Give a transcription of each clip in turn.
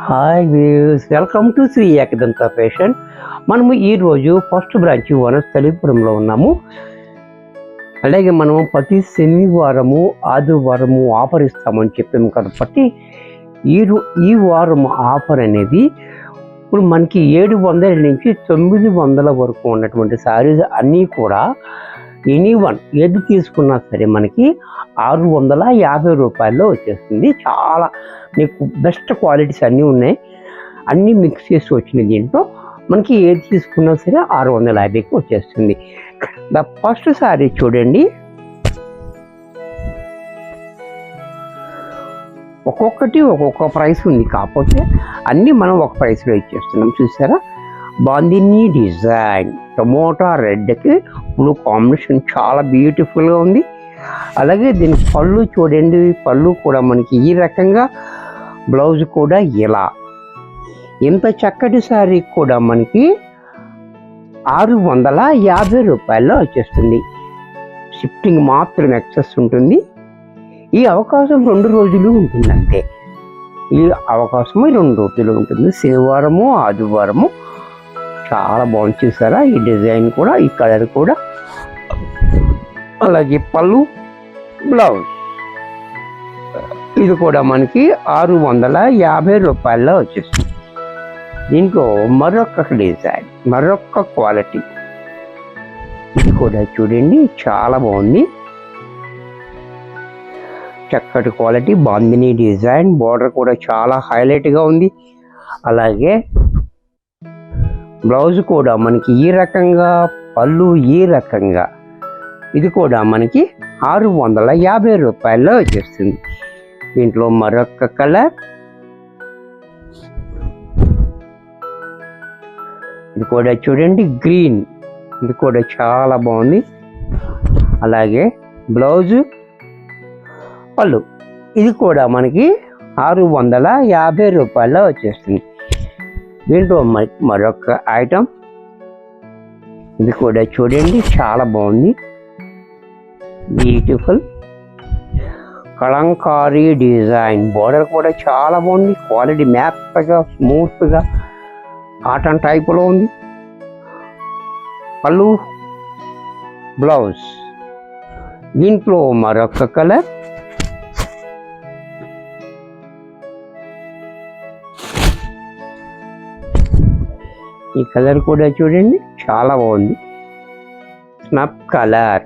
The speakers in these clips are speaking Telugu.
Hi views, welcome to Shri Ekadanta fashion. మనము ఈరోజు ఫస్ట్ బ్రాంచ్ వనస్థలిపురంలో ఉన్నాము. అలాగే మనము ప్రతి శనివారము ఆదివారము ఆఫర్ ఇస్తామని చెప్పాము కాబట్టి ఈ వారం ఆఫర్ అనేది ఇప్పుడు మనకి 700 నుంచి 900 వరకు ఉన్నటువంటి శారీస్ అన్నీ కూడా ఎనీవన్ ఏది తీసుకున్నా సరే మనకి 650 రూపాయల్లో వచ్చేస్తుంది. చాలా మీకు బెస్ట్ క్వాలిటీస్ అన్నీ ఉన్నాయి, అన్నీ మిక్స్ చేసి వచ్చినాయి. దీంట్లో మనకి ఏది తీసుకున్నా సరే 650కి వచ్చేస్తుంది. ద ఫస్ట్ శారీ చూడండి, ఒక్కొక్కటి ఒక్కొక్క ప్రైస్ ఉంది, కాకపోతే అన్నీ మనం ఒక ప్రైస్లో ఇచ్చేస్తున్నాం. చూసారా, బాందిని డిజైన్ టమోటా రెడ్కి బ్లూ కాంబినేషన్ చాలా బ్యూటిఫుల్గా ఉంది. అలాగే దీని పళ్ళు చూడండి, పళ్ళు కూడా మనకి ఈ రకంగా, బ్లౌజ్ కూడా ఇలా. ఇంత చక్కటి శారీ కూడా మనకి 650 రూపాయల్లో వచ్చేస్తుంది. షిఫ్టింగ్ మాత్రం ఎక్సెస్ ఉంటుంది. ఈ అవకాశం 2 రోజులు ఉంటుంది అంతే. ఈ అవకాశము 2 రోజులు ఉంటుంది, శనివారము ఆదివారము. చాలా బాగుంది చూసారా, ఈ డిజైన్ కూడా, ఈ కలర్ కూడా. అలాగే పళ్ళు, బ్లౌజ్ ఇది కూడా మనకి 650 రూపాయల్లో వచ్చేస్తుంది. దీంట్లో మరొక డిజైన్, మరొక క్వాలిటీ, ఇది కూడా చూడండి చాలా బాగుంది. చక్కటి క్వాలిటీ బాందిని డిజైన్, బోర్డర్ కూడా చాలా హైలైట్గా ఉంది. అలాగే బ్లౌజ్ కూడా మనకి ఈ రకంగా, పళ్ళు ఈ రకంగా. ఇది కూడా మనకి 650 రూపాయల్లో వచ్చేస్తుంది. దీంట్లో మరొక కలర్, ఇది కూడా చూడండి గ్రీన్, ఇది కూడా చాలా బాగుంది. అలాగే బ్లౌజు, పళ్ళు ఇది కూడా మనకి 650 రూపాయల్లో వచ్చేస్తుంది. దీంట్లో మరొక ఐటమ్, ఇది కూడా చూడండి చాలా బాగుంది, బ్యూటిఫుల్ కలంకారీ డిజైన్. బోర్డర్ కూడా చాలా బాగుంది, క్వాలిటీ మెత్తగా స్మూత్గా కాటన్ టైపులో ఉంది. పళ్ళు, బ్లౌజ్ దీంట్లో మరొక కలర్, ఈ కలర్ కూడా చూడండి చాలా బాగుంది, స్నప్ కలర్.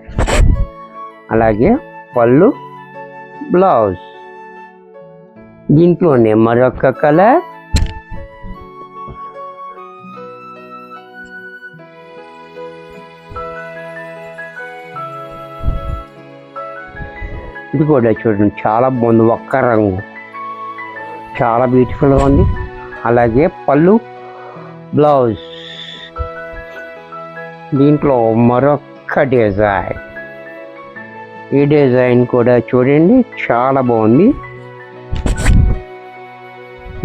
అలాగే పళ్ళు, బ్లౌజ్ దీంట్లోనే మరొక కలర్, ఇది కూడా చూడండి చాలా బాగుంది, ఒక్క రంగు చాలా బ్యూటిఫుల్గా ఉంది. అలాగే పళ్ళు, బ్లౌజ్ దీంట్లో మరొక డిజైన్, ఈ డిజైన్ కూడా చూడండి చాలా బాగుంది,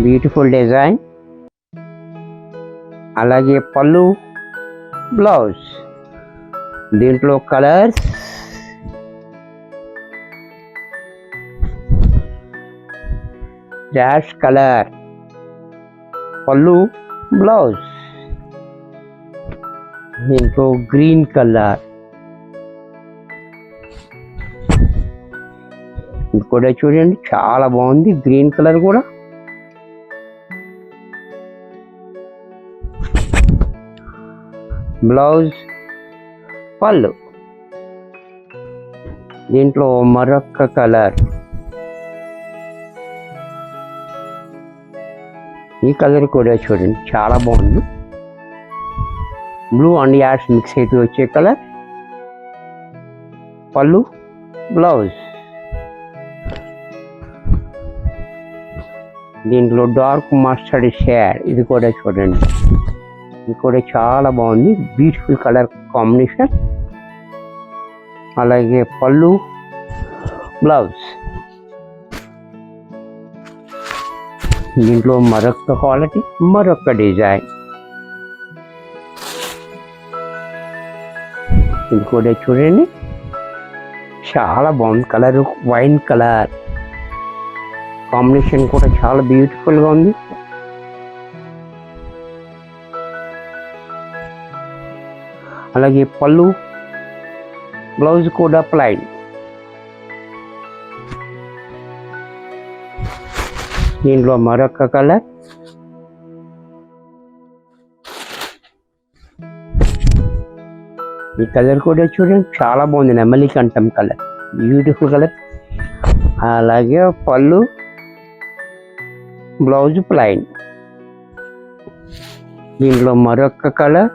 బ్యూటిఫుల్ డిజైన్. అలాగే పళ్ళు, బ్లౌజ్ దీంట్లో కలర్స్, డాష్ కలర్, పళ్ళు, బ్లౌజ్ దీంట్లో గ్రీన్ కలర్, ఇది కూడా చూడండి చాలా బాగుంది, గ్రీన్ కలర్ కూడా. బ్లౌజ్, పళ్ళు దీంట్లో మరొక కలర్, ఈ కలర్ కూడా చూడండి చాలా బాగుంది, బ్లూ అండ్ యాష్ మిక్స్ అయితే వచ్చే కలర్. పళ్ళు, బ్లౌజ్ దీంట్లో డార్క్ మస్టర్డ్ షేడ్, ఇది కూడా చూడండి, ఇది కూడా చాలా బాగుంది, బ్యూటిఫుల్ కలర్ కాంబినేషన్. అలాగే పళ్ళు, బ్లౌజ్ దీంట్లో మరొక క్వాలిటీ, మరొక డిజైన్, ఇది కూడా చూడండి చాలా బాగుంది. కలర్ వైన్ కలర్ కాంబినేషన్ కూడా చాలా బ్యూటిఫుల్గా ఉంది. అలాగే పళ్ళు, బ్లౌజ్ కూడా ప్లైన్. దీంట్లో మరొక కలర్, ఈ కలర్ కూడా చూడండి చాలా బాగుంది, నెమలి కంఠం కలర్, బ్యూటిఫుల్ కలర్. అలాగే పళ్ళు, బ్లౌజ్ ప్లైన్. దీంట్లో మరొక కలర్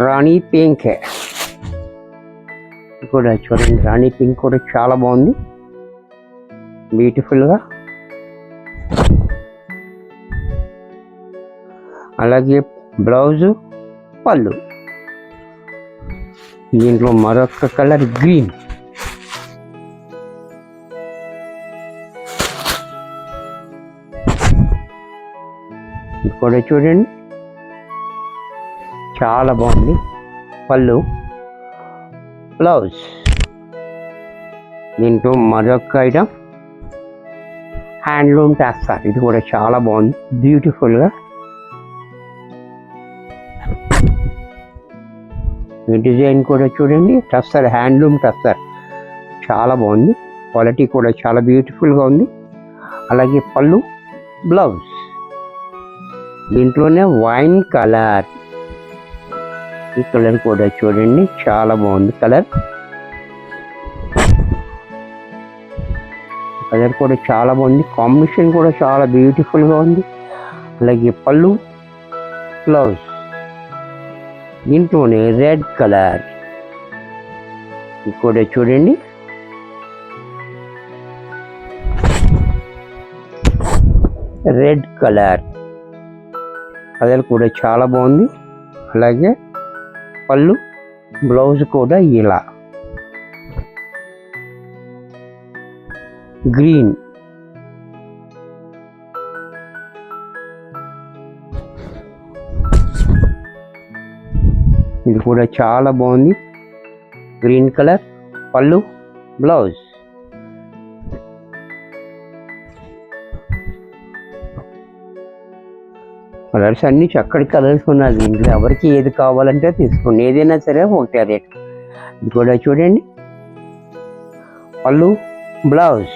రాణి పింక్ కూడా చూడండి, రాణి పింక్ కూడా చాలా బాగుంది, బ్యూటిఫుల్గా. అలాగే బ్లౌజు, పళ్ళు. దీంట్లో మరొక కలర్ గ్రీన్. కూడా చూడండి చాలా బాగుంది, పళ్ళు, బ్లౌజ్. దీంట్లో మరొక ఐటమ్ హ్యాండ్లూమ్ టస్సర్, ఇది కూడా చాలా బాగుంది, బ్యూటిఫుల్గా. ఈ డిజైన్ కూడా చూడండి, టస్సర్, హ్యాండ్లూమ్ టస్సర్, చాలా బాగుంది, క్వాలిటీ కూడా చాలా బ్యూటిఫుల్గా ఉంది. అలాగే పళ్ళు, బ్లౌజ్. దీంట్లోనే వైన్ కలర్, ఈ కలర్ కూడా చూడండి చాలా బాగుంది, కలర్ కూడా చాలా బాగుంది, కాంబినేషన్ కూడా చాలా బ్యూటిఫుల్గా ఉంది. అలాగే పళ్ళు, బ్లౌజ్. దీంట్లోనే రెడ్ కలర్, ఇది కూడా చూడండి రెడ్ కలర్ కూడా చాలా బాగుంది. అలాగే పళ్ళు, బ్లౌజ్ కూడా ఇలా గ్రీన్. ఇది కూడా చాలా బాగుంది, గ్రీన్ కలర్, పళ్ళు, బ్లౌజ్. కలర్స్ అన్ని చక్కటి కలర్స్ ఉన్నాయి, దీంట్లో ఎవరికి ఏది కావాలంటే తీసుకోండి, ఏదైనా సరే ఒకటే రేట్. ఇది కూడా చూడండి పళ్ళు, బ్లౌజ్.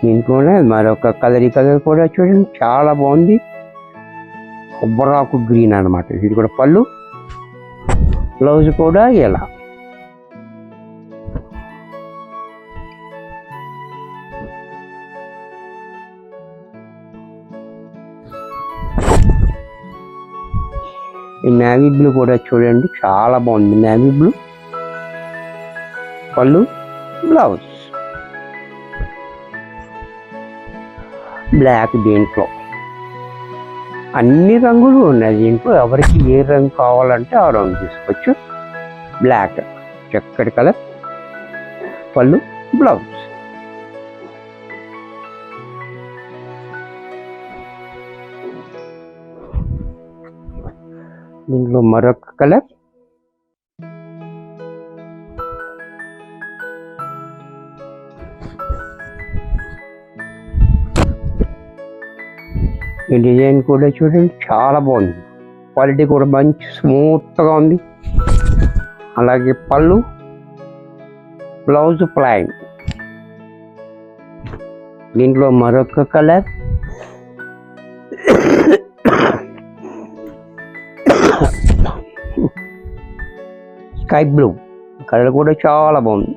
దీంట్లోనే మరొక కలర్, ఈ కలర్ కూడా చూడండి చాలా బాగుంది, కొబ్బరాకు గ్రీన్ అన్నమాట. ఇది కూడా పళ్ళు, బ్లౌజ్ కూడా ఇలా. ఈ నేవీ బ్లూ కూడా చూడండి చాలా బాగుంది, నేవీ బ్లూ, పళ్ళు, బ్లౌజ్. బ్లాక్, దీంట్లో అన్ని రంగులు ఉన్నాయి, దీంట్లో ఎవరికి ఏ రంగు కావాలంటే ఆ రంగు తీసుకోవచ్చు. బ్లాక్ చక్కటి కలర్, పళ్ళు, బ్లౌజ్. దీంట్లో మరొక కలర్ ఈ డిజైన్ కూడా చూడండి చాలా బాగుంది, క్వాలిటీ కూడా మంచి స్మూత్గా ఉంది. అలాగే పళ్ళు, బ్లౌజ్ ప్లైన్. దీంట్లో మరొక కలర్ స్కై బ్లూ, కలర్ కూడా చాలా బాగుంది,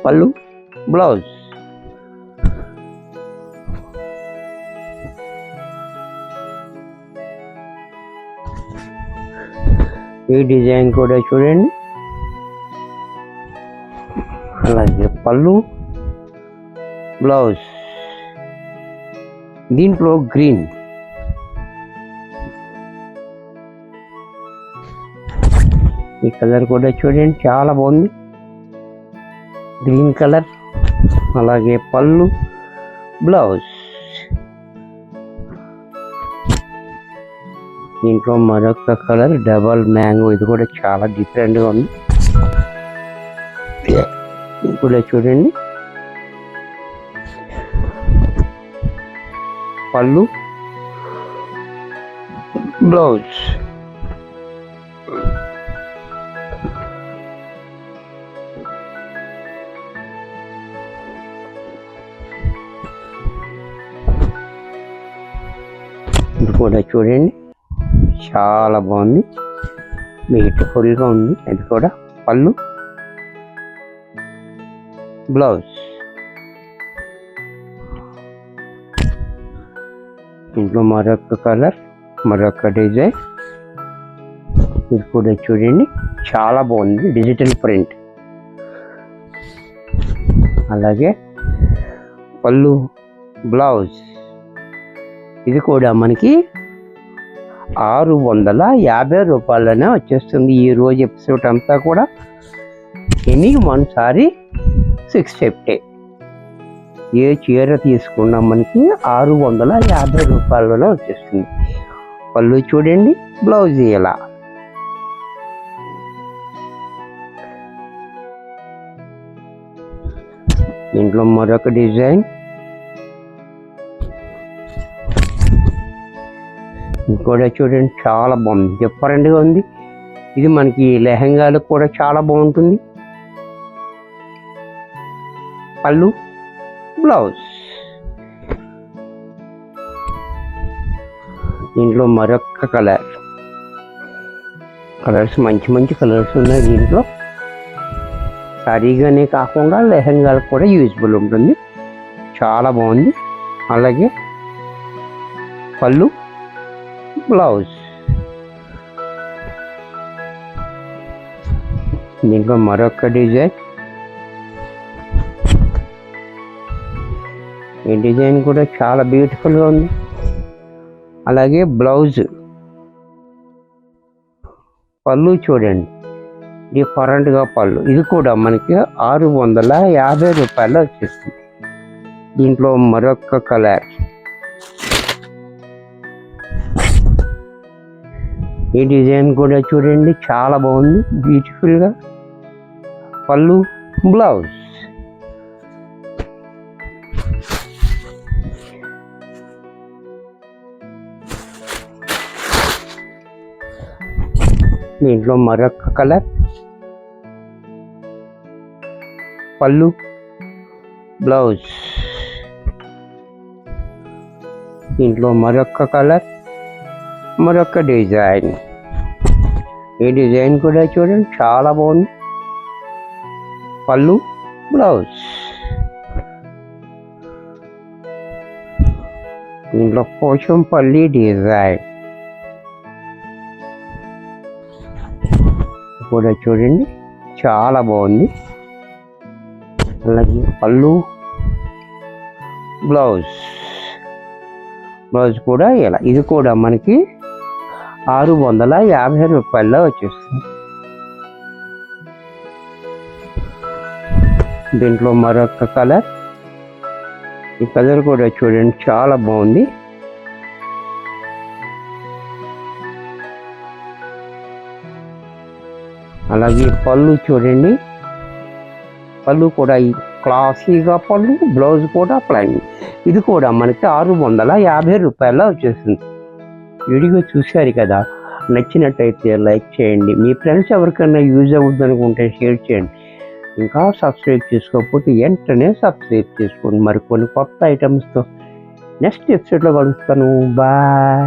పళ్ళు, బ్లౌజ్. ఈ డిజైన్ కూడా చూడండి, అలాగే పళ్ళు, బ్లౌజ్. దీంట్లో గ్రీన్, ఈ కలర్ కూడా చూడండి చాలా బాగుంది, గ్రీన్ కలర్. అలాగే పళ్ళు, బ్లౌజ్. దీంట్లో మరొక కలర్ డబల్ మ్యాంగో, ఇది కూడా చాలా డిఫరెంట్గా ఉంది. ఇది కూడా చూడండి. పళ్ళు, బ్లౌజ్. ఇది కూడా చూడండి, చాలా బాగుంది, బ్యూటిఫుల్గా ఉంది. ఇది కూడా పళ్ళు, బ్లౌజ్. ఇంట్లో మరొక కలర్, మరొక డిజైన్. ఇది కూడా చూడండి, చాలా బాగుంది, డిజిటల్ ప్రింట్. అలాగే పళ్ళు, బ్లౌజ్. ఇది కూడా మనకి 650 రూపాయలనే వచ్చేస్తుంది. ఈరోజు ఎపిసోడ్ అంతా కూడా ఎనీ వన్ సారీ 650. ఏ చీర తీసుకున్నా మనకి 650 రూపాయలలో వచ్చేస్తుంది. పళ్ళు చూడండి, బ్లౌజ్ ఇలా. ఇంట్లో మరొక డిజైన్. కూడా చూడండి, చాలా బాగుంది, డిఫరెంట్గా ఉంది. ఇది మనకి లెహంగాలకు కూడా చాలా బాగుంటుంది. పళ్ళు, బ్లౌజ్. దీంట్లో మరొక కలర్స్ మంచి మంచి కలర్స్ ఉన్నాయి. దీంట్లో సారీగానే కాకుండా లెహంగాలకు కూడా యూజ్ఫుల్ ఉంటుంది, చాలా బాగుంది. అలాగే పళ్ళు, బ్లౌజ్. దీంట్లో మరొక డిజైన్. ఈ డిజైన్ కూడా చాలా బ్యూటిఫుల్గా ఉంది. అలాగే బ్లౌజ్, పళ్ళు చూడండి, డిఫరెంట్గా పళ్ళు. ఇది కూడా మనకి 650 రూపాయలు వచ్చేస్తుంది. దీంట్లో మరొక కలర్. ఈ డిజైన్ కూడా చూడండి, చాలా బాగుంది, బ్యూటిఫుల్గా. పళ్ళు, బ్లౌజ్. దీంట్లో మరొక కలర్. పళ్ళు, బ్లౌజ్. దీంట్లో మరొక కలర్, మరొక డిజైన్. ఈ డిజైన్ కూడా చూడండి, చాలా బాగుంది. పళ్ళు, బ్లౌజ్. దీంట్లో పోచంపల్లి డిజైన్ కూడా చూడండి, చాలా బాగుంది. అలాగే పళ్ళు, బ్లౌజ్ కూడా ఇలా. ఇది కూడా మనకి 650 రూపాయల్లో వచ్చేస్తుంది. దీంట్లో మరొక కలర్. ఈ కలర్ కూడా చూడండి, చాలా బాగుంది. అలాగే పళ్ళు చూడండి, పళ్ళు కూడా క్లాసీగా పళ్ళు, బ్లౌజ్ కూడా ప్లైన్. ఇది కూడా మనకి 650 రూపాయల్లో వచ్చేస్తుంది. వీడియో చూశారు కదా, నచ్చినట్టయితే లైక్ చేయండి. మీ ఫ్రెండ్స్ ఎవరికైనా యూజ్ అవుతుంది అనుకుంటే షేర్ చేయండి. ఇంకా సబ్స్క్రైబ్ చేసుకోకపోతే వెంటనే సబ్స్క్రైబ్ చేసుకోండి. మరికొన్ని కొత్త ఐటమ్స్తో నెక్స్ట్ ఎపిసోడ్లో కలుస్తాను. బాయ్.